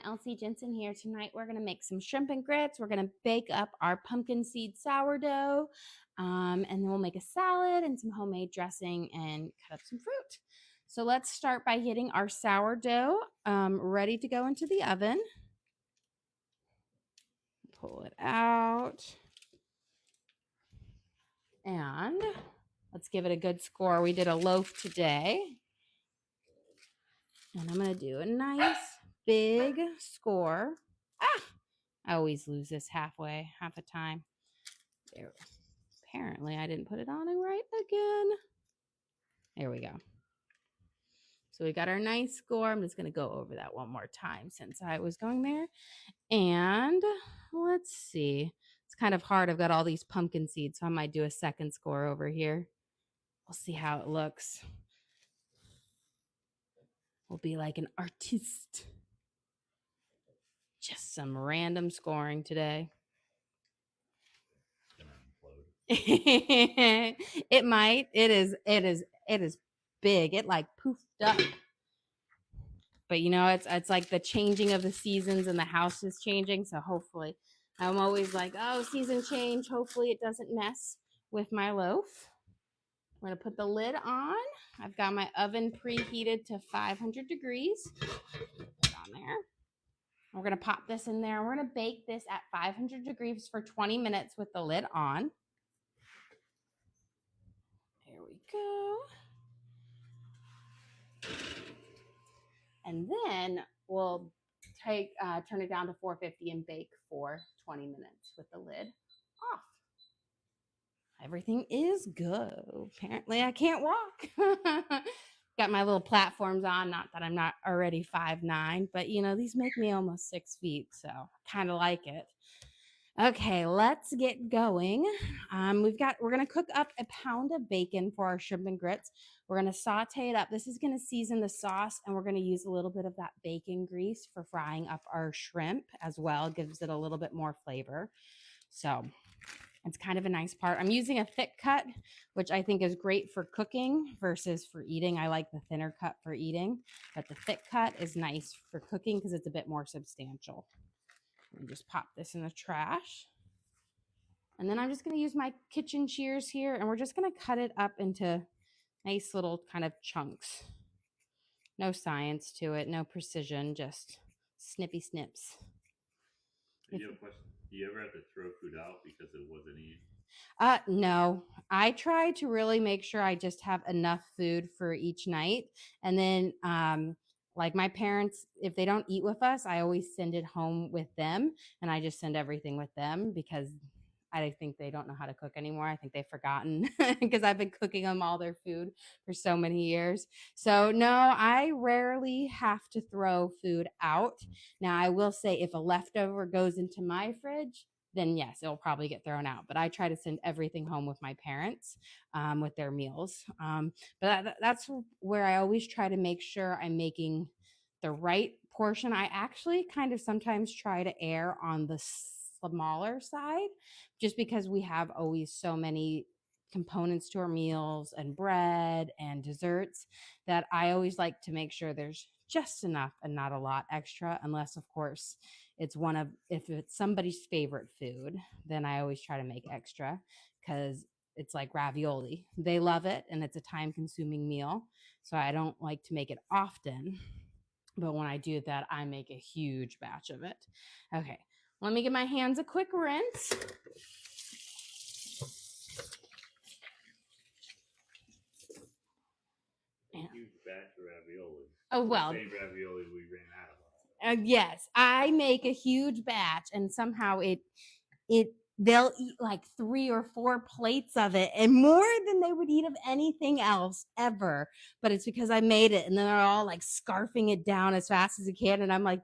Elsie Jensen here. Tonight we're going to make some shrimp and grits. We're going to bake up our pumpkin seed sourdough, and then we'll make a salad and some homemade dressing and cut up some fruit. So let's start by getting our sourdough ready to go into the oven. Pull it out. And let's give it a good score. We did a loaf today. And I'm going to do a nice big score. I always lose this half the time. There. Apparently, I didn't put it on right again. There we go. So we got our nice score. I'm just going to go over that one more time since I was going there. And let's see. It's kind of hard. I've got all these pumpkin seeds, so I might do a second score over here. We'll see how it looks. We'll be like an artist. Just some random scoring today. It might. It is big. It like poofed up. But you know, it's like the changing of the seasons and the house is changing. So hopefully, I'm always like, oh, season change. Hopefully it doesn't mess with my loaf. I'm going to put the lid on. I've got my oven preheated to 500 degrees. Put it on there. We're going to pop this in there. We're going to bake this at 500 degrees for 20 minutes with the lid on. There we go. And then we'll turn it down to 450 and bake for 20 minutes with the lid off. Everything is go. Apparently I can't walk. Got my little platforms on, not that I'm not already 5'9", but you know, these make me almost 6 feet, so I kind of like it. Okay, let's get going. We're gonna cook up a pound of bacon for our shrimp and grits. We're gonna saute it up. This is gonna season the sauce, and we're gonna use a little bit of that bacon grease for frying up our shrimp as well. It gives it a little bit more flavor. So it's kind of a nice part. I'm using a thick cut, which I think is great for cooking versus for eating. I like the thinner cut for eating, but the thick cut is nice for cooking because it's a bit more substantial. Let me just pop this in the trash. And then I'm just going to use my kitchen shears here, and we're just going to cut it up into nice little kind of chunks. No science to it, no precision, just snippy snips. You have a question? Do you ever have to throw food out because it wasn't eaten? No. I try to really make sure I just have enough food for each night. And then like my parents, if they don't eat with us, I always send it home with them, and I just send everything with them because I think they don't know how to cook anymore. I think they've forgotten because I've been cooking them all their food for so many years. So no, I rarely have to throw food out. Now, I will say if a leftover goes into my fridge, then yes, it'll probably get thrown out. But I try to send everything home with my parents with their meals. But that's where I always try to make sure I'm making the right portion. I actually kind of sometimes try to err on the smaller side just because we have always so many components to our meals and bread and desserts that I always like to make sure there's just enough and not a lot extra, unless of course if it's somebody's favorite food, then I always try to make extra because it's like ravioli. They love it and it's a time consuming meal. So I don't like to make it often, but when I do that, I make a huge batch of it. Okay. Let me give my hands a quick rinse. Huge batch of ravioli. Oh, well. The same ravioli we ran out of. Yes, I make a huge batch, and somehow they'll eat like 3 or 4 plates of it, and more than they would eat of anything else ever. But it's because I made it, and then they're all like scarfing it down as fast as they can, and I'm like,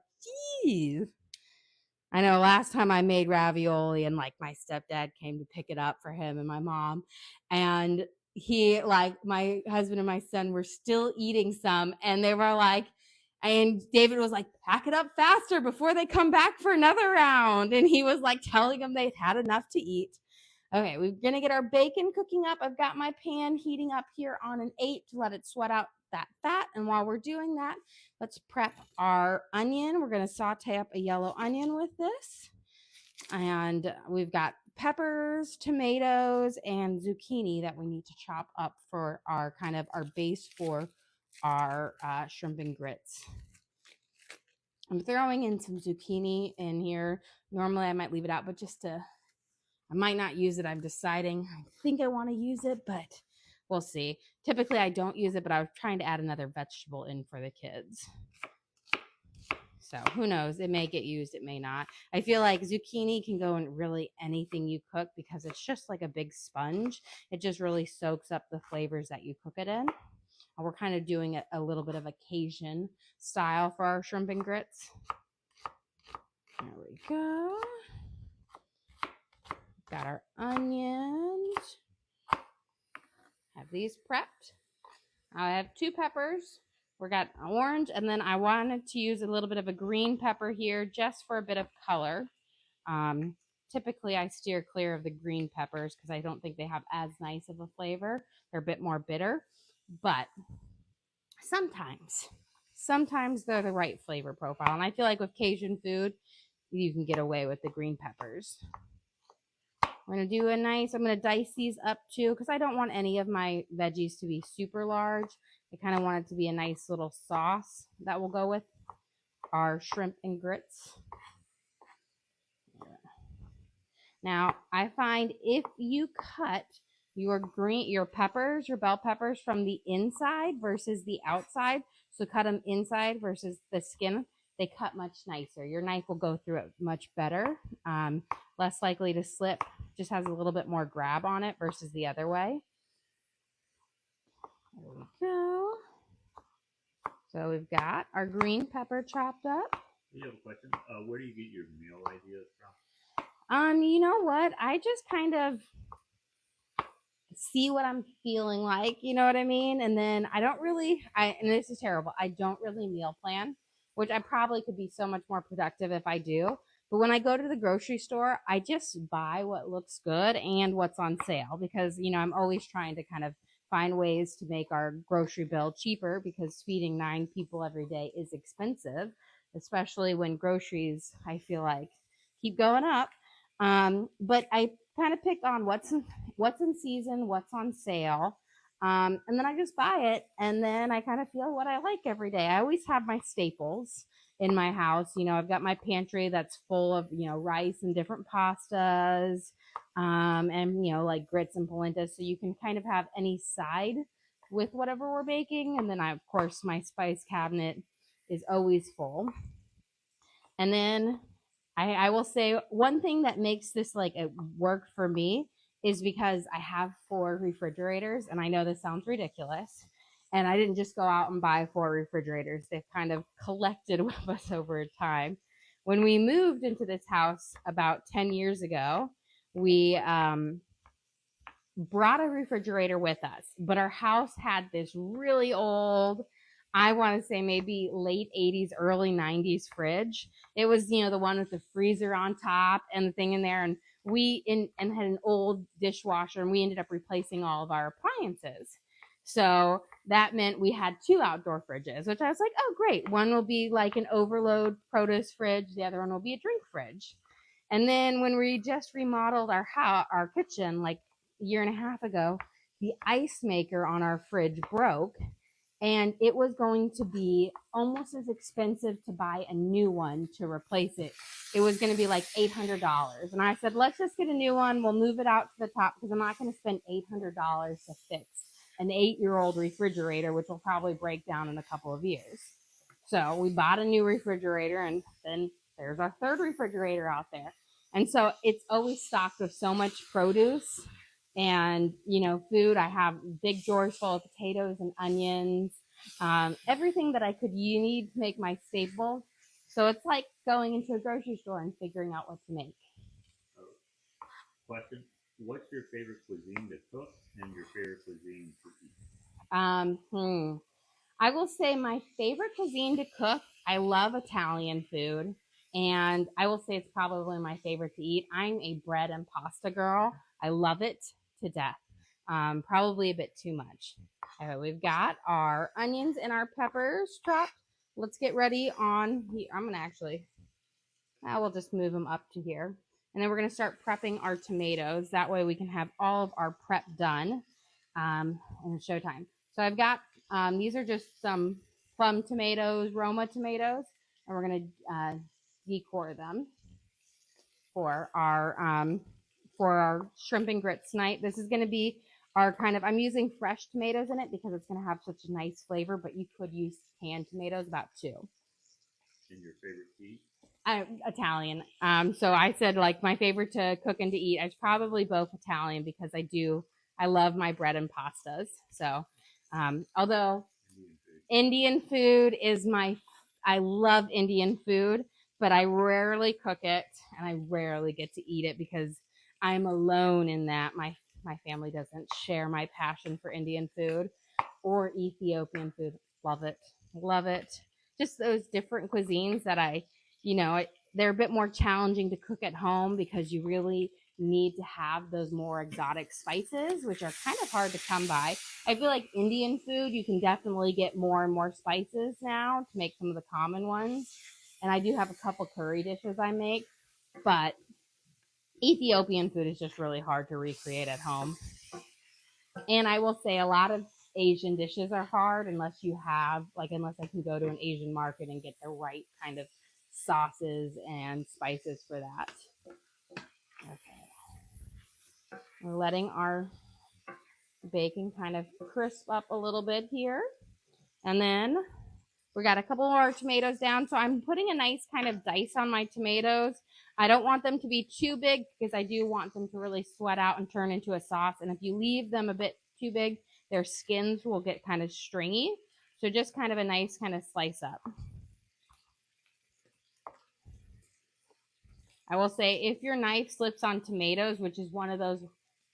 geez. I know last time I made ravioli and like my stepdad came to pick it up for him and my mom, and he, like, my husband and my son were still eating some, and they were like, and David was like, pack it up faster before they come back for another round. And he was like telling them they'd had enough to eat. Okay, we're going to get our bacon cooking up. I've got my pan heating up here on an 8 to let it sweat out that fat. And while we're doing that, let's prep our onion. We're going to saute up a yellow onion with this. And we've got peppers, tomatoes, and zucchini that we need to chop up for our kind of our base for our shrimp and grits. I'm throwing in some zucchini in here. Normally I might leave it out, but I might not use it. I'm deciding. I think I want to use it, but we'll see. Typically I don't use it, but I was trying to add another vegetable in for the kids. So who knows? It may get used, it may not. I feel like zucchini can go in really anything you cook because it's just like a big sponge. It just really soaks up the flavors that you cook it in. And we're kind of doing a little bit of a Cajun style for our shrimp and grits. There we go. Got our onions. Have these prepped. I have 2 peppers. We got orange, and then I wanted to use a little bit of a green pepper here just for a bit of color. Typically, I steer clear of the green peppers because I don't think they have as nice of a flavor. They're a bit more bitter, but sometimes they're the right flavor profile. And I feel like with Cajun food, you can get away with the green peppers. I'm going to do I'm going to dice these up too because I don't want any of my veggies to be super large. I kind of want it to be a nice little sauce that will go with our shrimp and grits. Now, I find if you cut your peppers, your bell peppers from the inside versus the outside, so cut them inside versus the skin, they cut much nicer. Your knife will go through it much better, less likely to slip, just has a little bit more grab on it versus the other way. There we go. So we've got our green pepper chopped up. You have a question? Where do you get your meal ideas from? You know what? I just kind of see what I'm feeling like, you know what I mean? And then I don't really, and this is terrible, I don't really meal plan, which I probably could be so much more productive if I do. But when I go to the grocery store, I just buy what looks good and what's on sale because, you know, I'm always trying to kind of find ways to make our grocery bill cheaper because feeding 9 people every day is expensive, especially when groceries, I feel like, keep going up. But I kind of pick on what's in season, what's on sale. And then I just buy it and then I kind of feel what I like every day. I always have my staples in my house. You know, I've got my pantry that's full of, you know, rice and different pastas, and, you know, like grits and polenta. So you can kind of have any side with whatever we're baking. And then of course, my spice cabinet is always full. And then I will say one thing that makes this like it work for me is because I have 4 refrigerators, and I know this sounds ridiculous. And I didn't just go out and buy 4 refrigerators. They've kind of collected with us over time. When we moved into this house about 10 years ago, we brought a refrigerator with us, but our house had this really old, I want to say maybe late 80s, early 90s fridge. It was, you know, the one with the freezer on top and the thing in there. And and had an old dishwasher, and we ended up replacing all of our appliances. So that meant we had 2 outdoor fridges, which I was like, oh, great. One will be like an overload produce fridge. The other one will be a drink fridge. And then when we just remodeled our kitchen, like a year and a half ago, the ice maker on our fridge broke. And it was going to be almost as expensive to buy a new one to replace it. It was going to be like $800. And I said, let's just get a new one. We'll move it out to the top because I'm not going to spend $800 to fix an 8-year-old refrigerator, which will probably break down in a couple of years. So we bought a new refrigerator, and then there's our 3rd refrigerator out there. And so it's always stocked with so much produce and, you know, food. I have big drawers full of potatoes and onions, everything that you need to make my staple. So it's like going into a grocery store and figuring out what to make. Question: what's your favorite cuisine to cook and your favorite cuisine to eat? I will say my favorite cuisine to cook, I love Italian food. And I will say it's probably my favorite to eat. I'm a bread and pasta girl. I love it to death. Probably a bit too much. Okay, we've got our onions and our peppers chopped. Let's get ready on here. I'm gonna actually, I will just move them up to here. And then we're gonna start prepping our tomatoes. That way we can have all of our prep done and it's showtime. So I've got, these are just some plum tomatoes, Roma tomatoes, and we're gonna decore them for our shrimp and grits night. This is gonna be our kind of, I'm using fresh tomatoes in it because it's gonna have such a nice flavor, but you could use canned tomatoes, about 2. And your favorite tea? Italian. So I said like my favorite to cook and to eat. It's probably both Italian because I love my bread and pastas. So, although Indian food is I love Indian food, but I rarely cook it and I rarely get to eat it because I'm alone in that. My family doesn't share my passion for Indian food or Ethiopian food. Love it. Love it. Just those different cuisines that they're a bit more challenging to cook at home because you really need to have those more exotic spices, which are kind of hard to come by. I feel like Indian food, you can definitely get more and more spices now to make some of the common ones. And I do have a couple curry dishes I make, but Ethiopian food is just really hard to recreate at home. And I will say a lot of Asian dishes are hard unless I can go to an Asian market and get the right kind of sauces and spices for that. Okay. We're letting our bacon kind of crisp up a little bit here. And then we got a couple more tomatoes down. So I'm putting a nice kind of dice on my tomatoes. I don't want them to be too big because I do want them to really sweat out and turn into a sauce. And if you leave them a bit too big, their skins will get kind of stringy. So just kind of a nice kind of slice up. I will say if your knife slips on tomatoes, which is one of those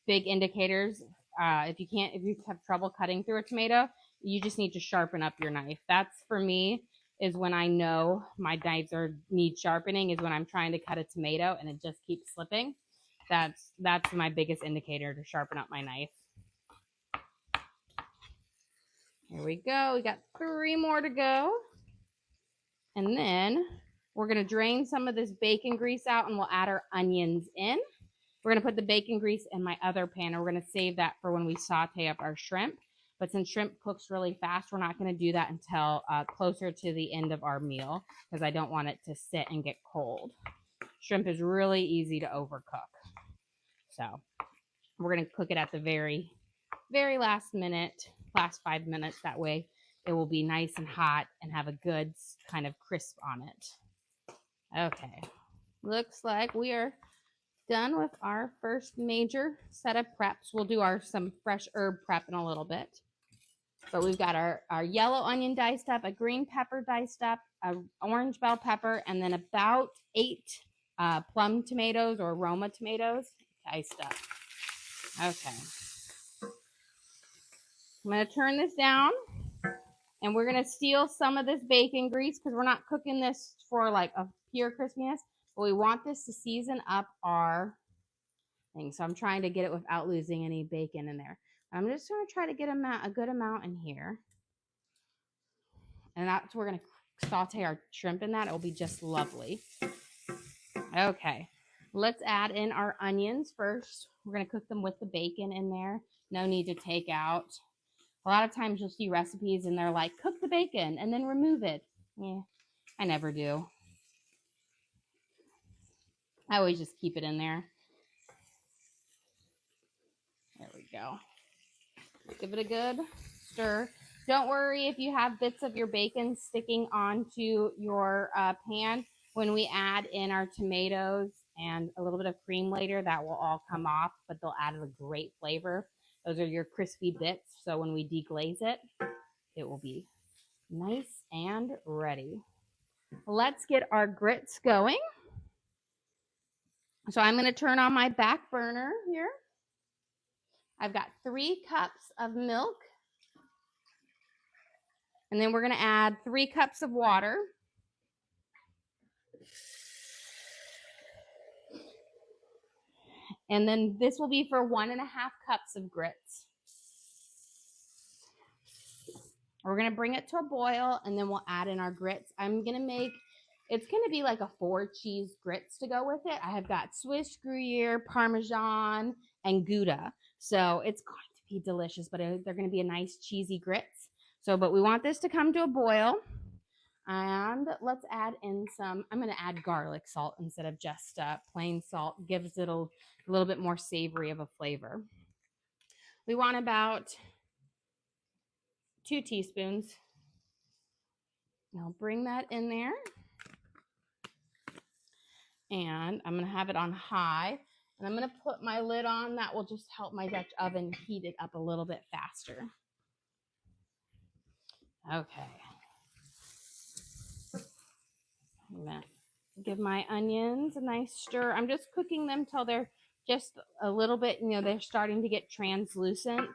big indicators, if you have trouble cutting through a tomato, you just need to sharpen up your knife. That's for me is when I know my knives need sharpening is when I'm trying to cut a tomato and it just keeps slipping. That's my biggest indicator to sharpen up my knife. Here we go. We got 3 more to go. And then we're going to drain some of this bacon grease out and we'll add our onions in. We're going to put the bacon grease in my other pan and we're going to save that for when we saute up our shrimp. But since shrimp cooks really fast, we're not going to do that until closer to the end of our meal because I don't want it to sit and get cold. Shrimp is really easy to overcook. So we're going to cook it at the very, very last minute, last 5 minutes. That way it will be nice and hot and have a good kind of crisp on it. Okay. Looks like we are done with our first major set of preps. We'll do some fresh herb prep in a little bit. But we've got our yellow onion diced up, a green pepper diced up, an orange bell pepper, and then about 8 plum tomatoes or Roma tomatoes diced up. Okay. I'm going to turn this down, and we're going to steal some of this bacon grease because we're not cooking this for like a pure crispiness, but we want this to season up our thing. So I'm trying to get it without losing any bacon in there. I'm just going to try to get a good amount in here. And we're going to saute our shrimp in that. It will be just lovely. Okay. Let's add in our onions first. We're going to cook them with the bacon in there. No need to take out. A lot of times you'll see recipes and they're like, cook the bacon and then remove it. Yeah, I never do. I always just keep it in there. There we go. Give it a good stir. Don't worry if you have bits of your bacon sticking onto your pan. When we add in our tomatoes and a little bit of cream later, that will all come off, but they'll add a great flavor. Those are your crispy bits, so when we deglaze it, it will be nice and ready. Let's get our grits going. So I'm going to turn on my back burner here. I've got 3 cups of milk. And then we're going to add 3 cups of water. And then this will be for 1.5 cups of grits. We're going to bring it to a boil, and then we'll add in our grits. I'm going to make, it's going to be like a 4 cheese grits to go with it. I have got Swiss Gruyere, Parmesan, and Gouda. So it's going to be delicious, but they're going to be a nice cheesy grits. So, but we want this to come to a boil. And let's add in some, I'm going to add garlic salt instead of just plain salt. Gives it a little bit more savory of a flavor. We want about 2 teaspoons. I'll bring that in there. And I'm going to have it on high. And I'm going to put my lid on. That will just help my Dutch oven heat it up a little bit faster. Okay. I'm going to give my onions a nice stir. I'm just cooking them till they're just a little bit, they're starting to get translucent.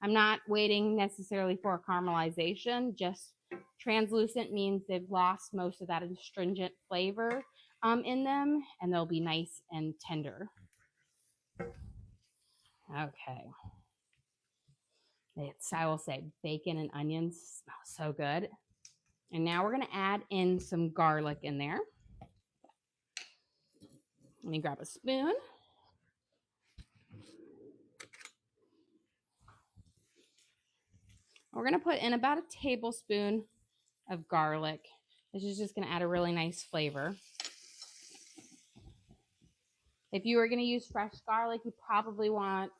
I'm not waiting necessarily for a caramelization. Just translucent means they've lost most of that astringent flavor in them, and they'll be nice and tender. Okay. I will say bacon and onions smell so good. And now we're going to add in some garlic in there. Let me grab a spoon. We're going to put in about a tablespoon of garlic. This is just going to add a really nice flavor. If you were going to use fresh garlic, you probably want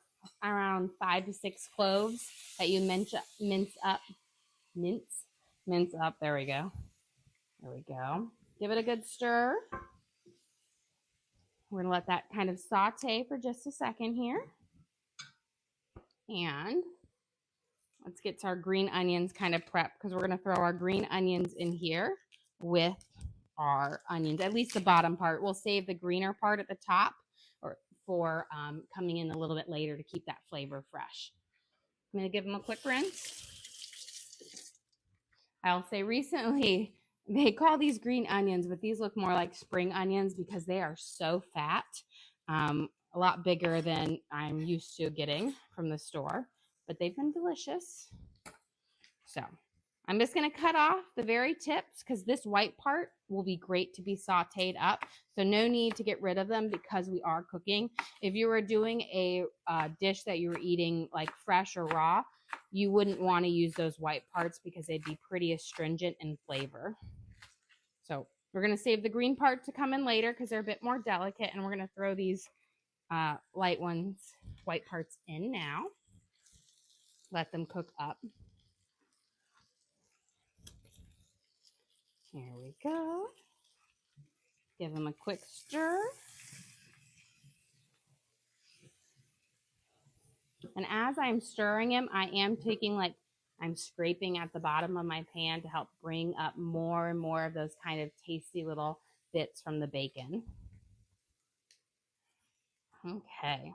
around 5 to 6 cloves that you mince up. There we go. There we go. Give it a good stir. We're going to let that kind of saute for just a second here. And let's get to our green onions kind of prepped, because we're going to throw our green onions in here with our onions, at least the bottom part. We'll save the greener part at the top for coming in a little bit later to keep that flavor fresh. I'm going to give them a quick rinse. I'll say recently they call these green onions, but these look more like spring onions because they are so fat, a lot bigger than I'm used to getting from the store, but they've been delicious. So I'm just going to cut off the very tips because this white part will be great to be sauteed up. So no need to get rid of them because we are cooking. If you were doing a dish that you were eating like fresh or raw, you wouldn't want to use those white parts because they'd be pretty astringent in flavor. So we're going to save the green part to come in later because they're a bit more delicate, and we're going to throw these white parts in now. Let them cook up. Here we go. Give them a quick stir. And as I'm stirring them, I am taking I'm scraping at the bottom of my pan to help bring up more and more of those kind of tasty little bits from the bacon. Okay.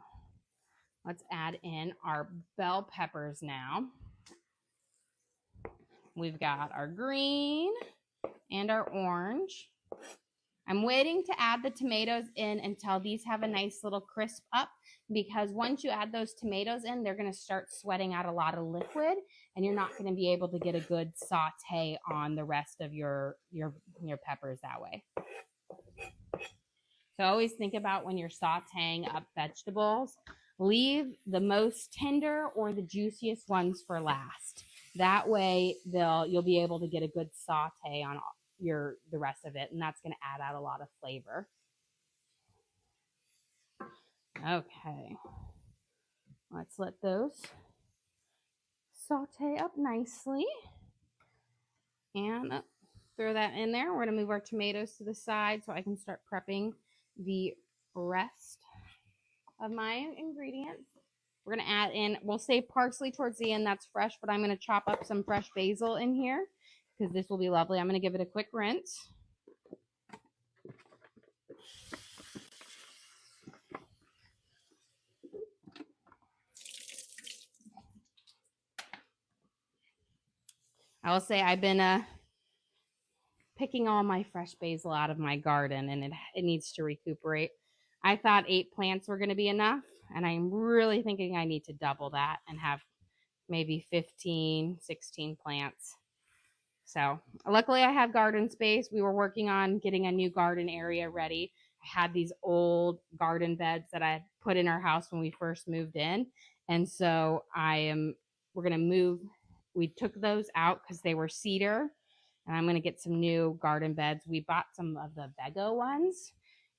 Let's add in our bell peppers now. We've got our green and our orange. I'm waiting to add the tomatoes in until these have a nice little crisp up, because once you add those tomatoes in, they're going to start sweating out a lot of liquid, and you're not going to be able to get a good saute on the rest of your peppers that way. So always think about when you're sauteing up vegetables, leave the most tender or the juiciest ones for last. That way you'll be able to get a good saute on the rest of it, and that's going to add out a lot of flavor. Okay, let's let those saute up nicely, and throw that in there. We're going to move our tomatoes to the side so I can start prepping the rest of my ingredients. We're going to add in, we'll save parsley towards the end, that's fresh, but I'm going to chop up some fresh basil in here because this will be lovely. I'm going to give it a quick rinse. I will say I've been picking all my fresh basil out of my garden, and it needs to recuperate. I thought 8 plants were going to be enough, and I'm really thinking I need to double that and have maybe 15, 16 plants. So luckily I have garden space. We were working on getting a new garden area ready. I had these old garden beds that I put in our house when we first moved in. And so we're going to move. We took those out because they were cedar, and I'm going to get some new garden beds. We bought some of the Vego ones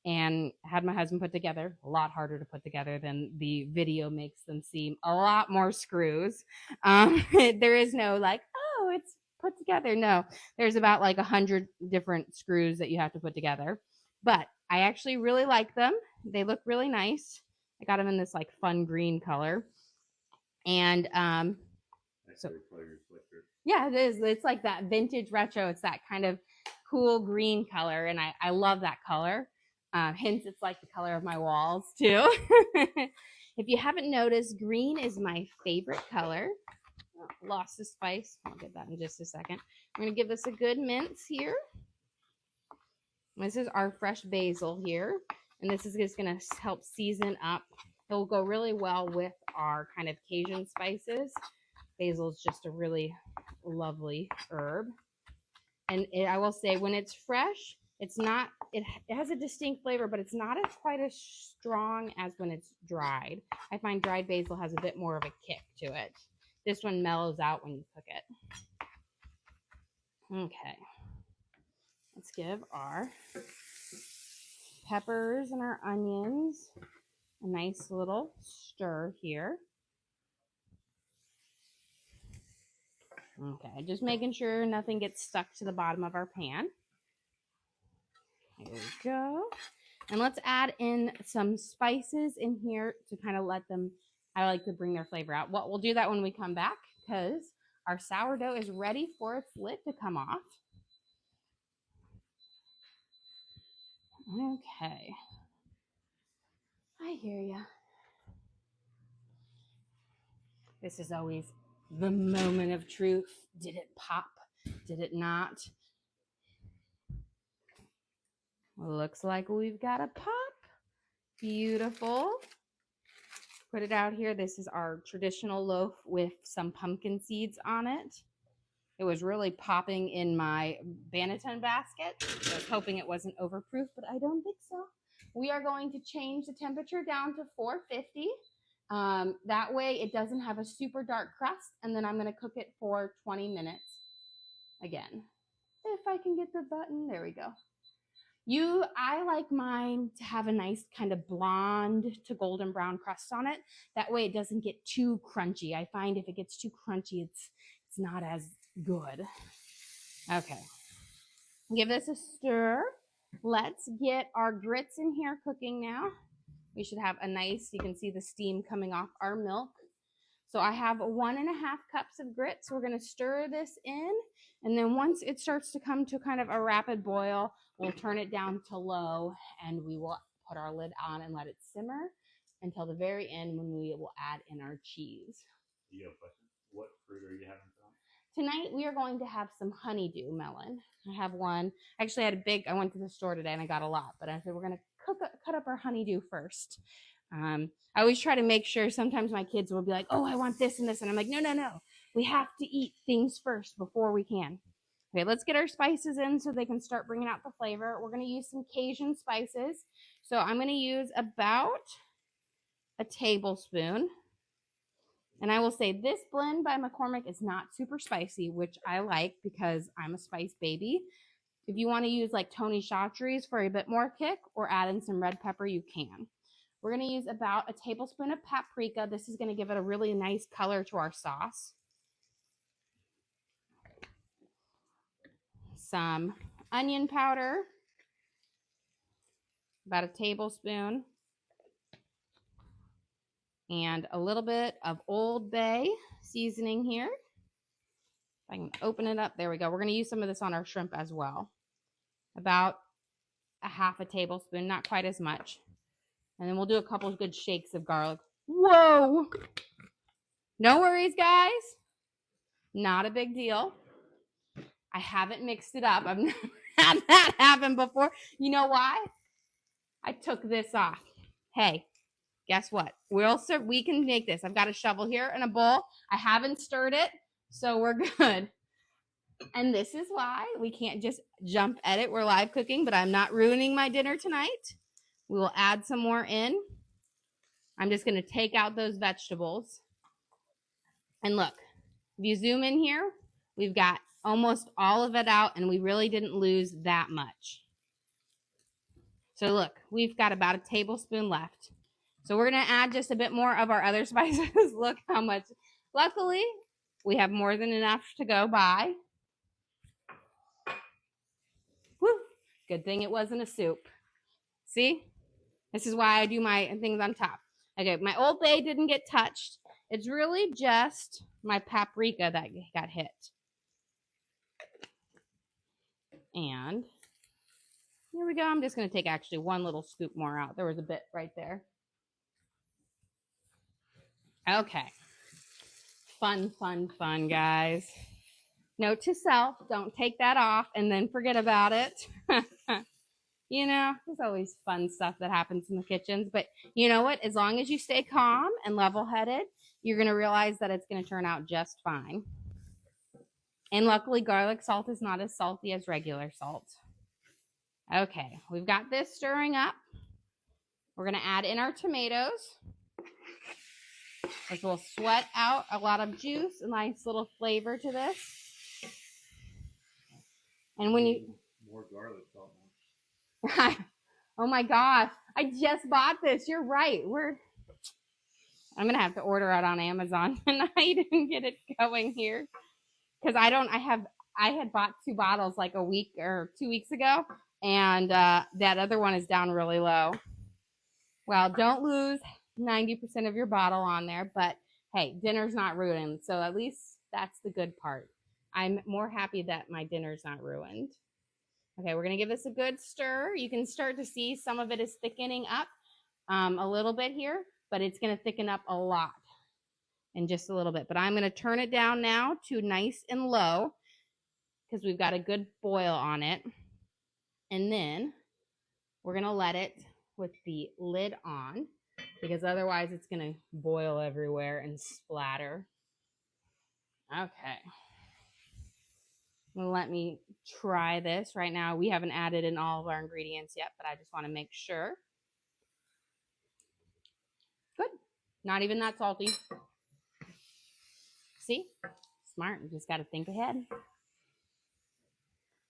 and had my husband put together. A lot harder to put together than the video makes them seem. A lot more screws. There is no like, oh, it's put together. No, there's about like 100 different screws that you have to put together. But I actually really like them. They look really nice. I got them in this like fun green color. And so yeah, it is. It's like that vintage retro. It's that kind of cool green color, and I love that color. Hence, it's like the color of my walls too. If you haven't noticed, green is my favorite color. Oh, lost the spice. I'll get that in just a second. I'm going to give this a good mince here. This is our fresh basil here, and this is just going to help season up. It will go really well with our kind of Cajun spices. Basil is just a really lovely herb. And I will say, when it's fresh, it's not, it has a distinct flavor, but it's not as quite as strong as when it's dried. I find dried basil has a bit more of a kick to it. This one mellows out when you cook it. Okay. Let's give our peppers and our onions a nice little stir here. Okay, just making sure nothing gets stuck to the bottom of our pan. There we go. And let's add in some spices in here to kind of let them, I like to bring their flavor out. Well, we'll do that when we come back because our sourdough is ready for its lid to come off. Okay. I hear ya. This is always the moment of truth. Did it pop? Did it not? Looks like we've got a pop. Beautiful. Put it out here. This is our traditional loaf with some pumpkin seeds on it. It was really popping in my Banneton basket. I was hoping it wasn't overproof, but I don't think so. We are going to change the temperature down to 450. That way it doesn't have a super dark crust, and then I'm going to cook it for 20 minutes again. If I can get the button, there we go. I like mine to have a nice kind of blonde to golden brown crust on it. That way it doesn't get too crunchy. I find if it gets too crunchy, it's not as good. Okay. Give this a stir. Let's get our grits in here cooking now. We should have a nice, you can see the steam coming off our milk. So I have 1.5 cups of grits. We're going to stir this in. And then once it starts to come to kind of a rapid boil, we'll turn it down to low and we will put our lid on and let it simmer until the very end when we will add in our cheese. Do you have a question? What fruit are you having tonight? We are going to have some honeydew melon. I have one. Actually, I went to the store today and I got a lot, but I said we're going to cut up our honeydew first. I always try to make sure. Sometimes my kids will be like, oh, I want this and this. And I'm like, no. We have to eat things first before we can. Okay, let's get our spices in so they can start bringing out the flavor. We're going to use some Cajun spices. So I'm going to use about a tablespoon. And I will say this blend by McCormick is not super spicy, which I like because I'm a spice baby. If you want to use like Tony Chachere's for a bit more kick or add in some red pepper, you can. We're going to use about a tablespoon of paprika. This is going to give it a really nice color to our sauce. Some onion powder, about a tablespoon. And a little bit of Old Bay seasoning here. If I can open it up, there we go. We're going to use some of this on our shrimp as well. About a half a tablespoon, not quite as much. And then we'll do a couple of good shakes of garlic. Whoa! No worries, guys. Not a big deal. I haven't mixed it up. I've never had that happen before. You know why? I took this off. Hey, guess what? We can make this. I've got a shovel here and a bowl. I haven't stirred it, so we're good. And this is why we can't just jump at it. We're live cooking, but I'm not ruining my dinner tonight. We will add some more in. I'm just going to take out those vegetables. And look, if you zoom in here, we've got almost all of it out, and we really didn't lose that much. So look, we've got about a tablespoon left. So we're going to add just a bit more of our other spices. Look how much. Luckily, we have more than enough to go by. Woo. Good thing it wasn't a soup. See? This is why I do my things on top. Okay, my Old Bay didn't get touched. It's really just my paprika that got hit. And here we go. I'm just going to take actually one little scoop more out. There was a bit right there. Okay. Fun, fun, fun, guys. Note to self, don't take that off and then forget about it. You know, there's always fun stuff that happens in the kitchens. But you know what? As long as you stay calm and level-headed, you're going to realize that it's going to turn out just fine. And luckily, garlic salt is not as salty as regular salt. Okay, we've got this stirring up. We're going to add in our tomatoes. This will sweat out a lot of juice, a nice little flavor to this. And when you... More garlic salt. Oh my gosh, I just bought this. You're right. I'm going to have to order it on Amazon tonight and get it going here. Because I had bought 2 bottles like a week or 2 weeks ago. And that other one is down really low. Well, don't lose 90% of your bottle on there. But hey, dinner's not ruined. So at least that's the good part. I'm more happy that my dinner's not ruined. Okay, we're going to give this a good stir. You can start to see some of it is thickening up a little bit here. But it's going to thicken up a lot in just a little bit. But I'm going to turn it down now to nice and low because we've got a good boil on it. And then we're going to let it with the lid on because otherwise it's going to boil everywhere and splatter. Okay. Let me try this. Right now we haven't added in all of our ingredients yet, but I just want to make sure. Good. Not even that salty. See? Smart. You just got to think ahead.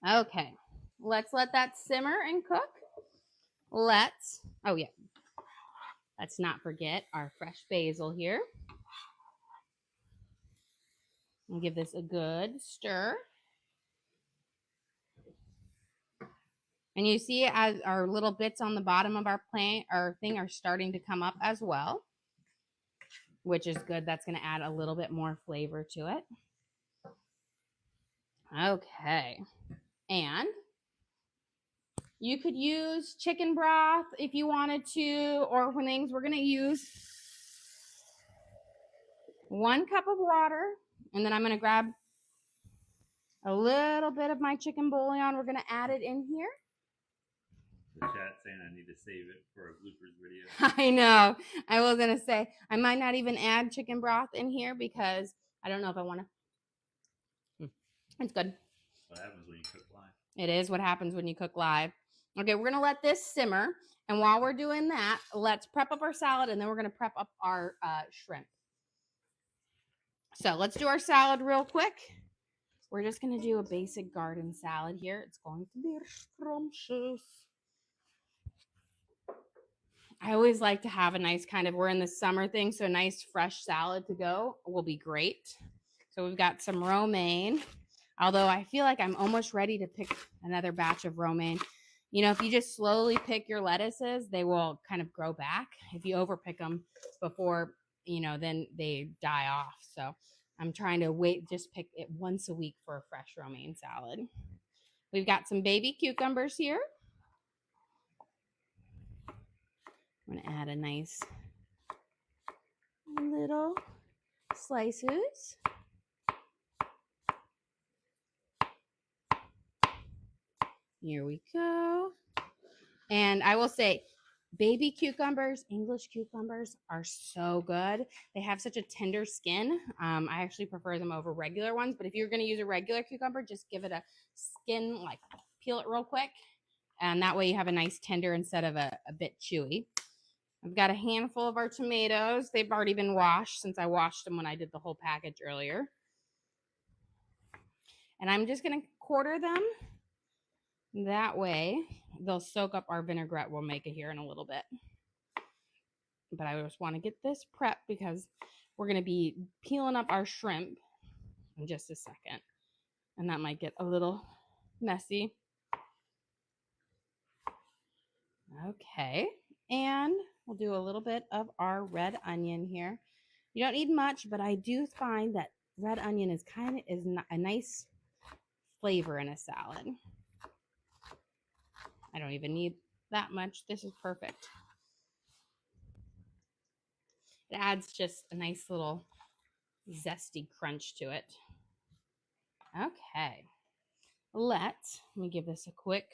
Okay. Let's let that simmer and cook. Let's not forget our fresh basil here. And give this a good stir. And you see as our little bits on the bottom of our plant or thing are starting to come up as well, which is good. That's going to add a little bit more flavor to it. Okay. And you could use chicken broth if you wanted to, or things. We're going to use 1 cup of water, and then I'm going to grab a little bit of my chicken bouillon. We're going to add it in here. The chat saying I need to save it for a bloopers video. I know. I was going to say, I might not even add chicken broth in here because I don't know if I want to. It's good. What happens when you cook live? It is what happens when you cook live. Okay, we're going to let this simmer. And while we're doing that, let's prep up our salad, and then we're going to prep up our shrimp. So let's do our salad real quick. We're just going to do a basic garden salad here. It's going to be scrumptious. I always like to have a nice we're in the summer thing, so a nice fresh salad to go will be great. So we've got some romaine, although I feel like I'm almost ready to pick another batch of romaine. You know, if you just slowly pick your lettuces, they will kind of grow back. If you overpick them before, then they die off. So I'm trying to just pick it once a week for a fresh romaine salad. We've got some baby cucumbers here. I'm going to add a nice little slices. Here we go. And I will say, Baby cucumbers, English cucumbers are so good. They have such a tender skin. I actually prefer them over regular ones, but if you're going to use a regular cucumber, just give it a skin, like peel it real quick. And that way you have a nice tender instead of a bit chewy. I've got a handful of our tomatoes. They've already been washed since I washed them when I did the whole package earlier. And I'm just going to quarter them. That way they'll soak up our vinaigrette we'll make it here in a little bit. But I just want to get this prepped because we're going to be peeling up our shrimp in just a second. And that might get a little messy. Okay. And we'll do a little bit of our red onion here. You don't need much, but I do find that red onion is a nice flavor in a salad. I don't even need that much. This is perfect. It adds just a nice little zesty crunch to it. Okay. Let me give this a quick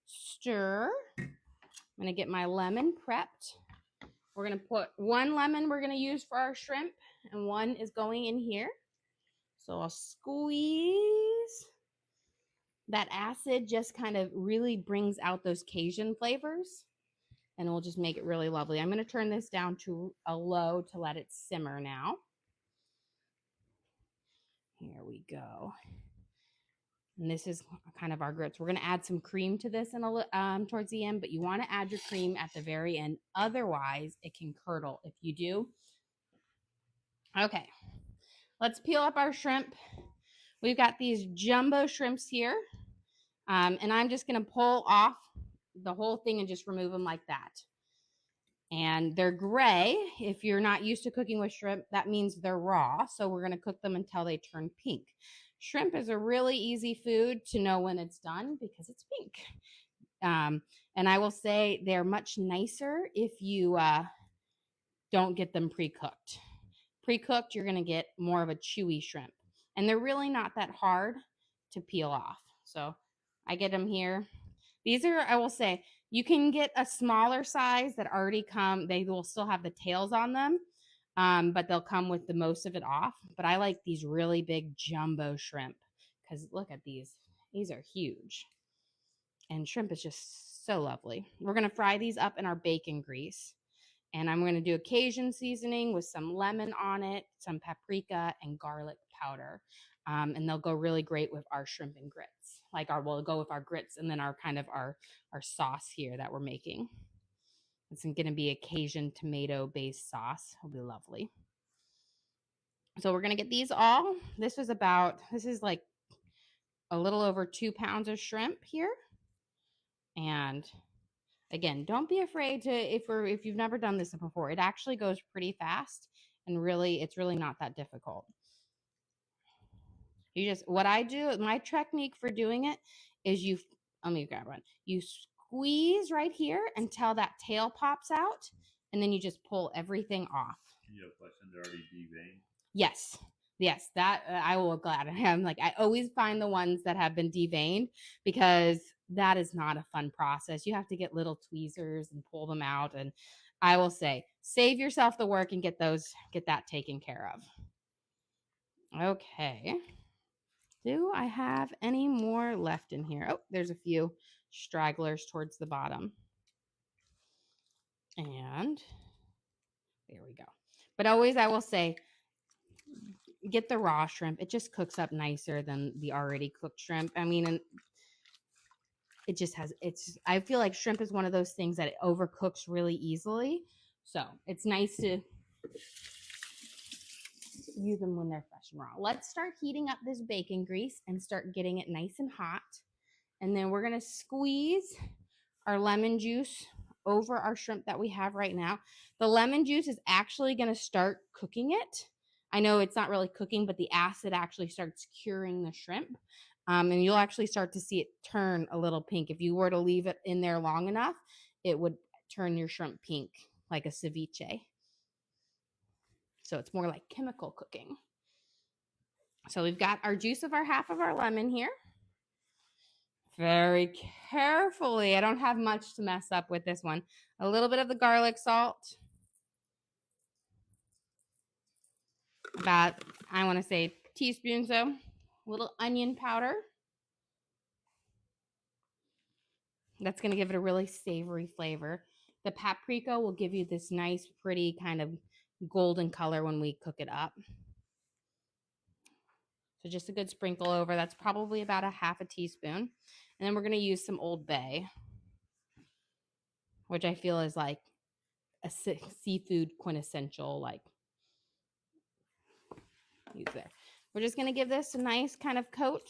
stir. I'm going to get my lemon prepped. We're going to put one lemon we're going to use for our shrimp, and one is going in here. So I'll squeeze. That acid just kind of really brings out those Cajun flavors, and we'll just make it really lovely. I'm going to turn this down to a low to let it simmer now. Here we go. And this is kind of our grits. We're going to add some cream to this towards the end, but you want to add your cream at the very end. Otherwise, it can curdle if you do. Okay, let's peel up our shrimp. We've got these jumbo shrimps here, and I'm just going to pull off the whole thing and just remove them like that. And they're gray. If you're not used to cooking with shrimp, that means they're raw. So we're going to cook them until they turn pink. Shrimp is a really easy food to know when it's done because it's pink. And I will say they're much nicer if you don't get them pre-cooked. Pre-cooked, you're going to get more of a chewy shrimp. And they're really not that hard to peel off. So I get them here. These are, I will say, you can get a smaller size that already come. They will still have the tails on them, but they'll come with the most of it off. But I like these really big jumbo shrimp because look at these. These are huge. And shrimp is just so lovely. We're going to fry these up in our bacon grease. And I'm going to do a Cajun seasoning with some lemon on it, some paprika, and garlic powder. And they'll go really great with our shrimp and grits. We'll go with our grits and then our sauce here that we're making. It's going to be a Cajun tomato-based sauce. It'll be lovely. So we're going to get these all. This is like a little over 2 pounds of shrimp here. And again, don't be afraid to, if you've never done this before, it actually goes pretty fast and it's really not that difficult. What I do, my technique for doing it is let me grab one. You squeeze right here until that tail pops out, and then you just pull everything off. You have a question? They're already deveined? Yes, that I will glad I am. Like I always find the ones that have been deveined because that is not a fun process. You have to get little tweezers and pull them out. And I will say, save yourself the work and get that taken care of. Okay. Do I have any more left in here? Oh, there's a few stragglers towards the bottom. And there we go. But always, I will say, get the raw shrimp. It just cooks up nicer than the already cooked shrimp. I mean, and it just I feel like shrimp is one of those things that it overcooks really easily. So it's nice to use them when they're fresh and raw. Let's start heating up this bacon grease and start getting it nice and hot. And then we're going to squeeze our lemon juice over our shrimp that we have right now. The lemon juice is actually going to start cooking it. I know it's not really cooking, but the acid actually starts curing the shrimp. And you'll actually start to see it turn a little pink. If you were to leave it in there long enough, it would turn your shrimp pink like a ceviche. So it's more like chemical cooking. So we've got our juice of our half of our lemon here. very carefully. I don't have much to mess up with this one. A little bit of the garlic salt. About, I want to say teaspoon so. A little onion powder. That's going to give it a really savory flavor. The paprika will give you this nice, pretty kind of golden color when we cook it up. So just a good sprinkle over. That's probably about a half a teaspoon. And then we're going to use some Old Bay, which I feel is like a seafood quintessential, like, use there. We're just going to give this a nice kind of coat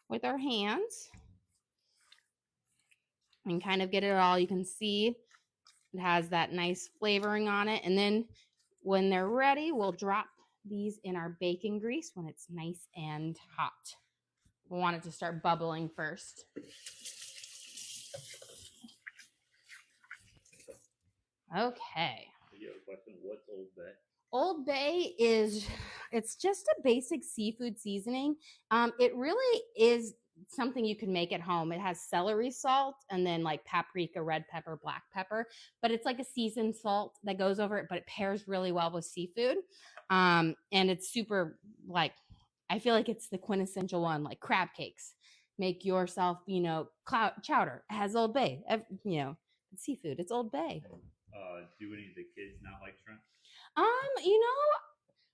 with our hands and kind of get it all. You can see it has that nice flavoring on it. And then when they're ready, we'll drop these in our bacon grease when it's nice and hot. We want it to start bubbling first. Okay. You have a question? What's Old Bay? Old Bay it's just a basic seafood seasoning. It really is something you can make at home. It has celery salt and then like paprika, red pepper, black pepper, but it's like a seasoned salt that goes over it, but it pairs really well with seafood. And it's super, like, I feel like it's the quintessential one, like crab cakes. Make yourself, chowder. It has Old Bay. It's seafood. It's Old Bay. Do any of the kids not like shrimp?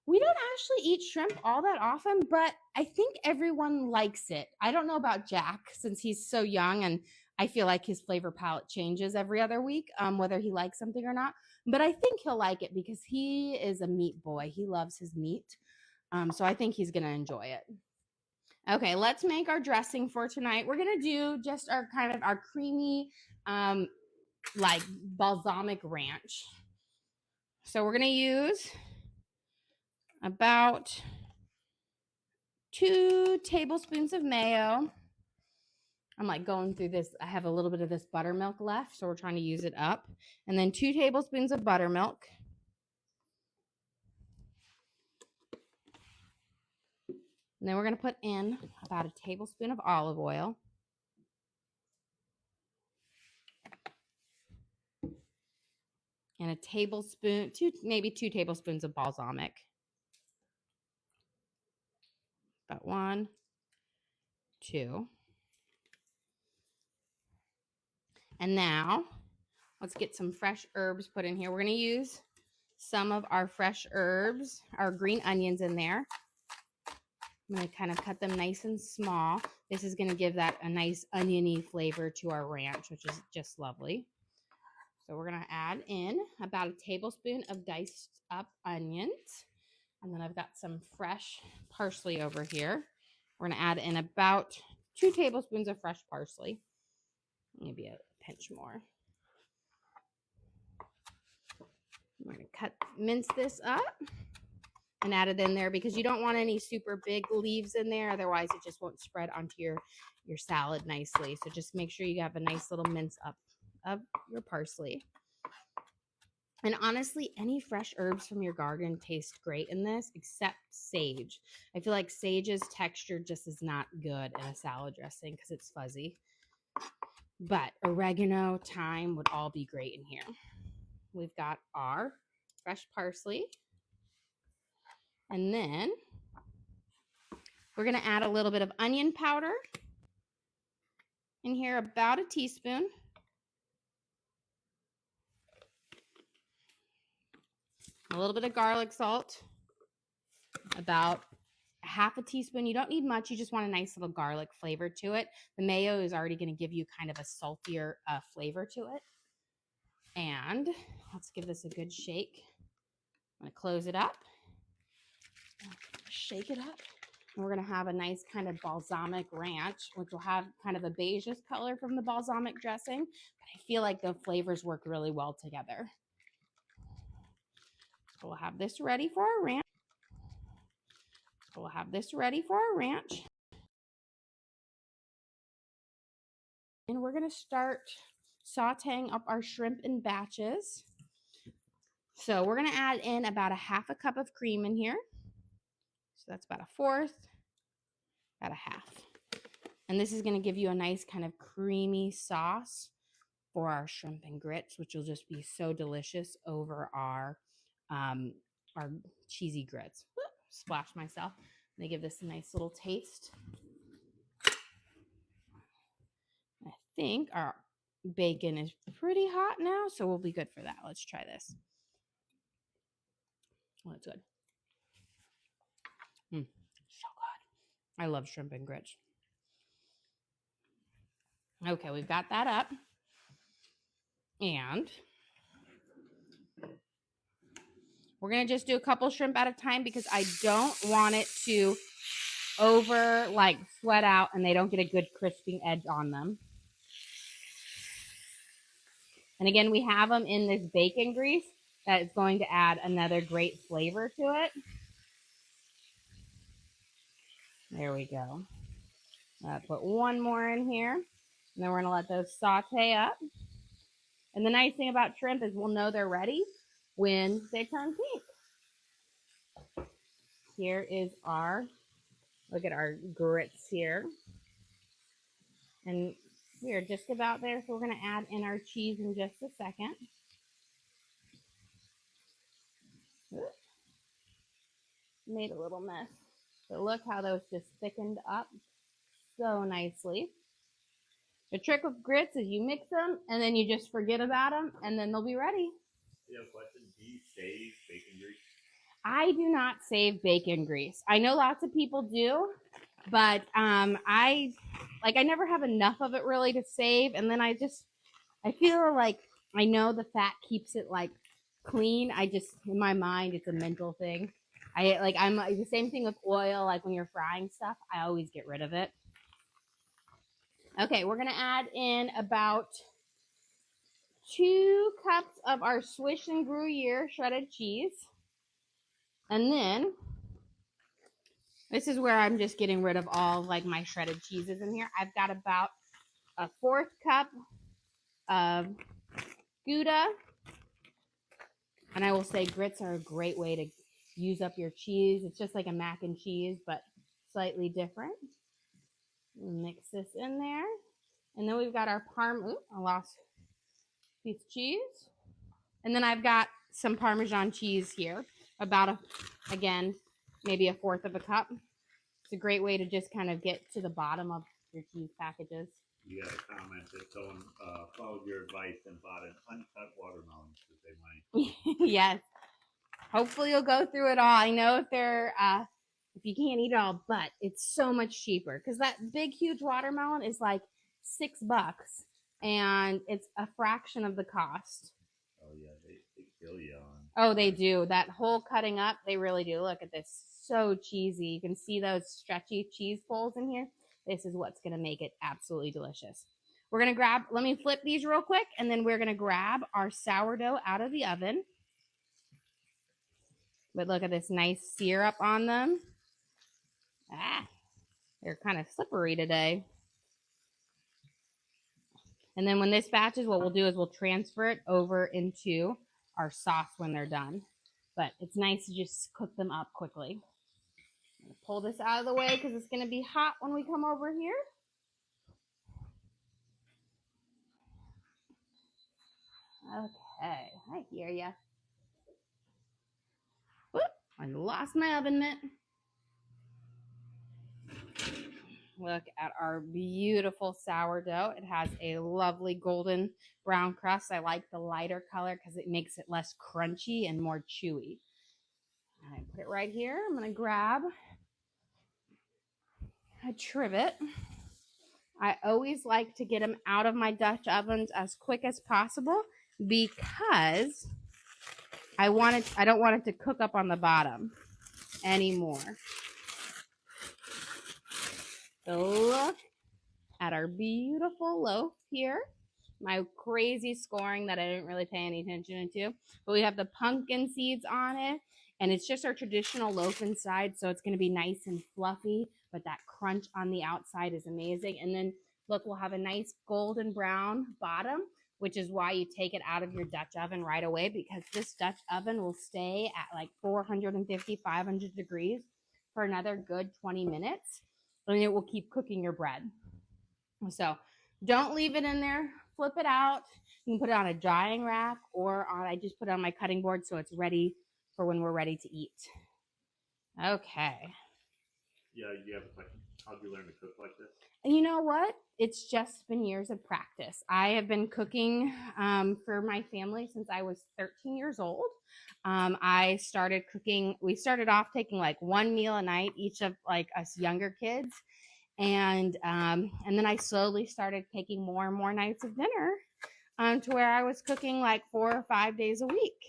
We don't actually eat shrimp all that often, but I think everyone likes it. I don't know about Jack since he's so young, and I feel like his flavor palette changes every other week, whether he likes something or not. But I think he'll like it because he is a meat boy. He loves his meat. So I think he's going to enjoy it. Okay, let's make our dressing for tonight. We're going to do just our creamy, like balsamic ranch. So we're going to use about 2 tablespoons of mayo. I'm like going through this. I have a little bit of this buttermilk left, so we're trying to use it up. And then 2 tablespoons of buttermilk. And then we're going to put in about a tablespoon of olive oil. And a tablespoon, maybe 2 tablespoons of balsamic. About 1, 2. And now let's get some fresh herbs put in here. We're going to use some of our fresh herbs, our green onions in there. I'm going to kind of cut them nice and small. This is going to give that a nice oniony flavor to our ranch, which is just lovely. So we're going to add in about a tablespoon of diced up onions. And then I've got some fresh parsley over here. We're going to add in about 2 tablespoons of fresh parsley. Maybe a pinch more. We're going to mince this up and add it in there because you don't want any super big leaves in there. Otherwise, it just won't spread onto your salad nicely. So just make sure you have a nice little mince up of your parsley. And honestly, any fresh herbs from your garden taste great in this, except sage. I feel like sage's texture just is not good in a salad dressing because it's fuzzy. But oregano, thyme would all be great in here. We've got our fresh parsley. And then we're going to add a little bit of onion powder in here, about a teaspoon. A little bit of garlic salt, about half a teaspoon. You don't need much. You just want a nice little garlic flavor to it. The mayo is already going to give you kind of a saltier flavor to it. And let's give this a good shake. I'm going to close it up. Shake it up. And we're going to have a nice kind of balsamic ranch, which will have kind of a beigeish color from the balsamic dressing. But I feel like the flavors work really well together. So we'll have this ready for our ranch. And we're going to start sauteing up our shrimp in batches. So we're going to add in about a half a cup of cream in here. So that's about a fourth, about a half. And this is going to give you a nice kind of creamy sauce for our shrimp and grits, which will just be so delicious over um, our cheesy grits. Whoop, splash myself. Let me give this a nice little taste. I think our bacon is pretty hot now, so we'll be good for that. Let's try this. Oh, that's good. So good. I love shrimp and grits. Okay, we've got that up. And we're going to just do a couple shrimp at a time because I don't want it to over like sweat out and they don't get a good crisping edge on them. And again, we have them in this bacon grease that is going to add another great flavor to it. There we go. Put one more in here. And then we're going to let those saute up. And the nice thing about shrimp is we'll know they're ready when they turn pink. Here is our, look at our grits here. And we are just about there, so we're going to add in our cheese in just a second. Made a little mess. But look how those just thickened up so nicely. The trick with grits is you mix them and then you just forget about them and then they'll be ready. You have a question? Do you save bacon grease? I do not save bacon grease. I know lots of people do, but I never have enough of it really to save, and then I feel like I know the fat keeps it like clean. I just, in my mind, it's a mental thing. I'm like the same thing with oil. Like when you're frying stuff, I always get rid of it. Okay, we're gonna add in about 2 cups of our Swiss and Gruyere shredded cheese. And then this is where I'm just getting rid of all like my shredded cheeses in here. I've got about a 1/4 cup of Gouda. And I will say grits are a great way to use up your cheese. It's just like a mac and cheese, but slightly different. Mix this in there. And then we've got our I lost a piece of cheese. And then I've got some Parmesan cheese here. About, again, maybe a 1/4 of a cup. It's a great way to just kind of get to the bottom of your cheese packages. You got a comment that someone followed your advice and bought an uncut watermelon to save money. Yes. Hopefully you'll go through it all. I know if you can't eat it all, but it's so much cheaper because that big, huge watermelon is like $6 and it's a fraction of the cost. Oh, yeah, they kill you on. Oh, they do. That whole cutting up, they really do. Look at this. So cheesy. You can see those stretchy cheese pulls in here. This is what's going to make it absolutely delicious. We're going to let me flip these real quick, and then we're going to grab our sourdough out of the oven. But look at this nice syrup on them. They're kind of slippery today. And then when this batches, what we'll do is we'll transfer it over into our sauce when they're done. But it's nice to just cook them up quickly. I'm going to pull this out of the way because it's going to be hot when we come over here. Okay, I hear ya. Whoop, I lost my oven mitt. Look at our beautiful sourdough. It has a lovely golden brown crust. I like the lighter color because it makes it less crunchy and more chewy. I put it right here. I'm going to grab a trivet. I always like to get them out of my Dutch ovens as quick as possible because I don't want it to cook up on the bottom anymore. So look at our beautiful loaf here. My crazy scoring that I didn't really pay any attention to. But we have the pumpkin seeds on it. And it's just our traditional loaf inside. So it's going to be nice and fluffy. But that crunch on the outside is amazing. And then look, we'll have a nice golden brown bottom, which is why you take it out of your Dutch oven right away. Because this Dutch oven will stay at like 450, 500 degrees for another good 20 minutes. And it will keep cooking your bread. So don't leave it in there. Flip it out. You can put it on a drying rack or on, I just put it on my cutting board so it's ready for when we're ready to eat. Okay. Yeah, you have a question. How'd you learn to cook like this? And you know what? It's just been years of practice. I have been cooking for my family since I was 13 years old. I started cooking. We started off taking like one meal a night, each of like us younger kids, and then I slowly started taking more and more nights of dinner, to where I was cooking like 4 or 5 days a week.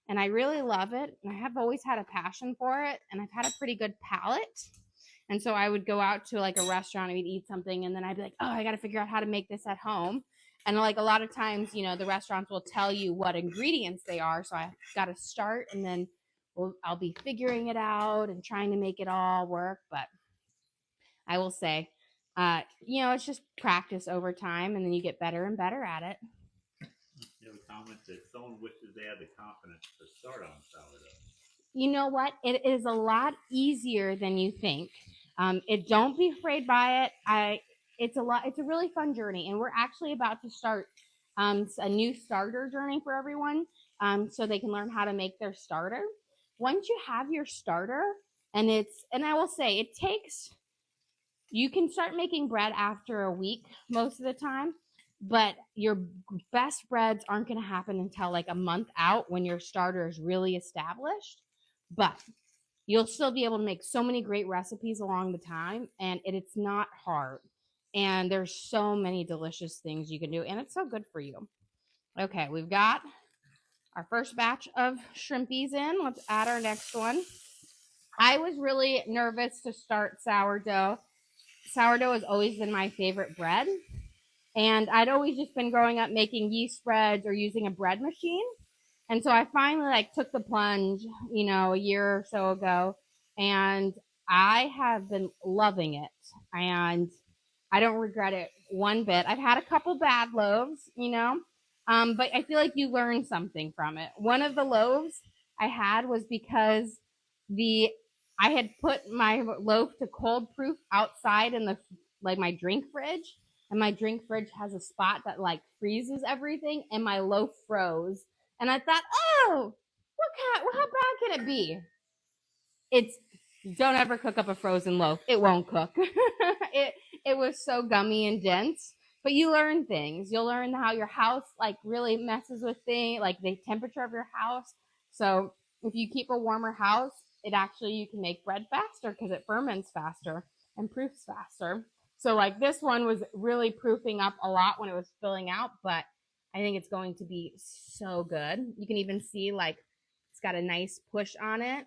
And I really love it. And I have always had a passion for it, and I've had a pretty good palate. And so I would go out to like a restaurant and we'd eat something, and then I'd be like, oh, I got to figure out how to make this at home. And like a lot of times, the restaurants will tell you what ingredients they are. So I got to start, and then I'll be figuring it out and trying to make it all work. But I will say, it's just practice over time, and then you get better and better at it. You have a comment that someone wishes they had the confidence to start on sourdough. You know what? It is a lot easier than you think. Don't be afraid by it. It's a really fun journey, and we're actually about to start a new starter journey for everyone, so they can learn how to make their starter. Once you have your starter, and I will say it takes. You can start making bread after a week most of the time, but your best breads aren't going to happen until like a month out when your starter is really established. But you'll still be able to make so many great recipes along the time, and it's not hard. And there's so many delicious things you can do, and it's so good for you. Okay, we've got our first batch of shrimpies in. Let's add our next one. I was really nervous to start sourdough. Sourdough has always been my favorite bread, and I'd always just been growing up making yeast breads or using a bread machine. And so I finally like took the plunge, a year or so ago, and I have been loving it. And I don't regret it one bit. I've had a couple bad loaves, but I feel like you learn something from it. One of the loaves I had was because the I had put my loaf to cold proof outside in the like my drink fridge, and my drink fridge has a spot that like freezes everything, and my loaf froze. And I thought, oh, how bad can it be? It's Don't ever cook up a frozen loaf. It won't cook. It was so gummy and dense. But you learn things. You'll learn how your house like really messes with things, like the temperature of your house. So if you keep a warmer house, you can make bread faster because it ferments faster and proofs faster. So like this one was really proofing up a lot when it was filling out, but I think it's going to be so good. You can even see like it's got a nice push on it.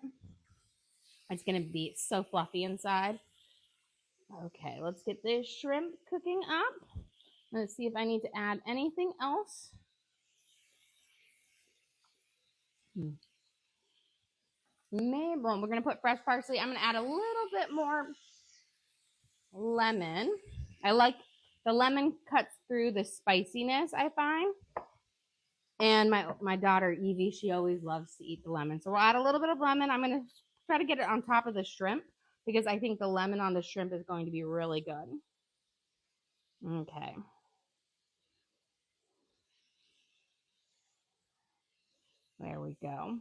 It's going to be so fluffy inside. Okay, let's get this shrimp cooking up. Let's see if I need to add anything else. Maybe we're going to put fresh parsley. I'm going to add a little bit more lemon. I like the lemon cuts through the spiciness, I find. And my daughter Evie, she always loves to eat the lemon. So we'll add a little bit of lemon. I'm going to try to get it on top of the shrimp because I think the lemon on the shrimp is going to be really good. Okay. There we go.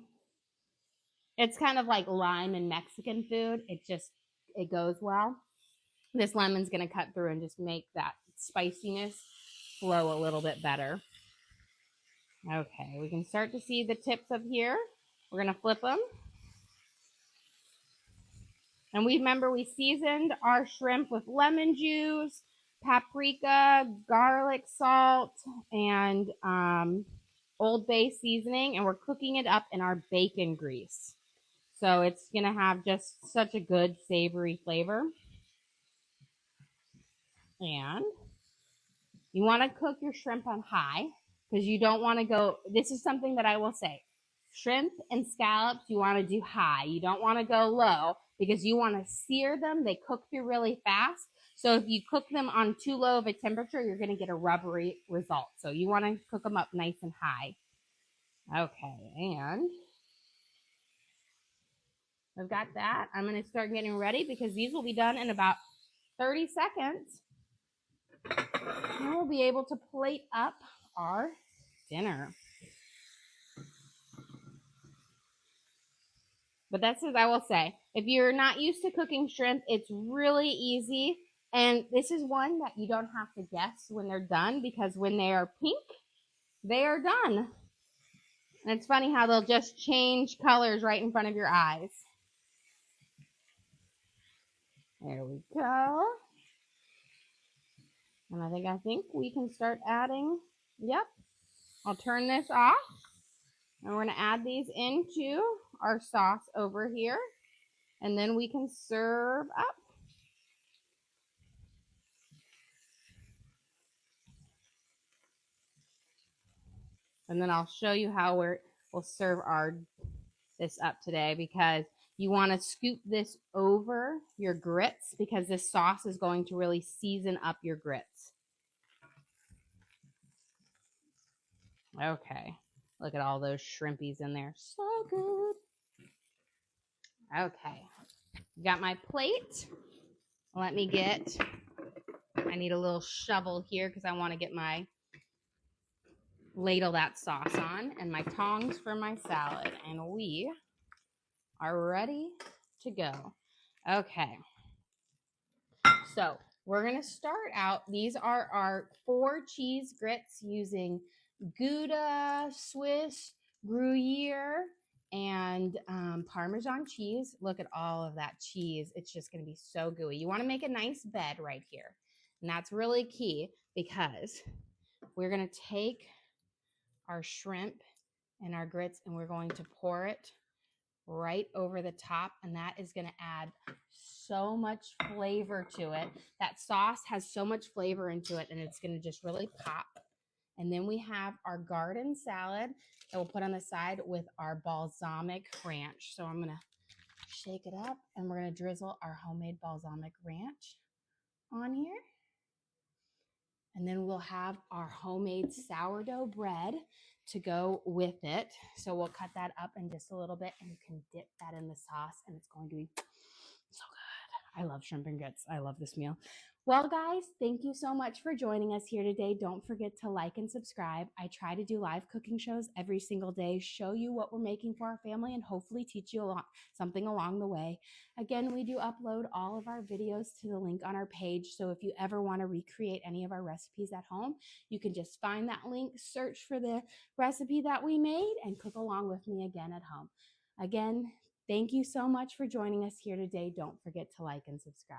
It's kind of like lime in Mexican food. It goes well. This lemon's going to cut through and just make that spiciness flow a little bit better. Okay, we can start to see the tips of here. We're going to flip them. And we seasoned our shrimp with lemon juice, paprika, garlic salt, and Old Bay seasoning, and we're cooking it up in our bacon grease. So it's going to have just such a good savory flavor. And you want to cook your shrimp on high because you don't want to go. This is something that I will say. Shrimp and scallops, you want to do high. You don't want to go low because you want to sear them. They cook through really fast. So if you cook them on too low of a temperature, you're going to get a rubbery result. So you want to cook them up nice and high. Okay, and I've got that. I'm going to start getting ready because these will be done in about 30 seconds. And we'll be able to plate up our dinner. But that's what I will say. If you're not used to cooking shrimp, it's really easy. And this is one that you don't have to guess when they're done, because when they are pink, they are done. And it's funny how they'll just change colors right in front of your eyes. There we go. And I think we can start adding, yep. I'll turn this off. And we're going to add these into our sauce over here. And then we can serve up. And then I'll show you how we'll serve this up today, because you want to scoop this over your grits, because this sauce is going to really season up your grits. Okay, look at all those shrimpies in there. So good. Okay, got my plate. I need a little shovel here because I want to get my ladle that sauce on, and my tongs for my salad, and we are ready to go. Okay, so we're going to start out. These are our 4 cheese grits using Gouda, Swiss, Gruyere, and Parmesan cheese. Look at all of that cheese. It's just going to be so gooey. You want to make a nice bed right here. And that's really key, because we're going to take our shrimp and our grits and we're going to pour it right over the top, and that is going to add so much flavor to it. That sauce has so much flavor into it, and it's going to just really pop. And then we have our garden salad that we'll put on the side with our balsamic ranch. So I'm going to shake it up, and we're going to drizzle our homemade balsamic ranch on here. And then we'll have our homemade sourdough bread to go with it. So we'll cut that up in just a little bit, and you can dip that in the sauce, and it's going to be so good. I love shrimp and grits. I love this meal. Well, guys, thank you so much for joining us here today. Don't forget to like and subscribe. I try to do live cooking shows every single day, show you what we're making for our family, and hopefully teach you something along the way. Again, we do upload all of our videos to the link on our page. So if you ever want to recreate any of our recipes at home, you can just find that link, search for the recipe that we made, and cook along with me again at home. Again, thank you so much for joining us here today. Don't forget to like and subscribe.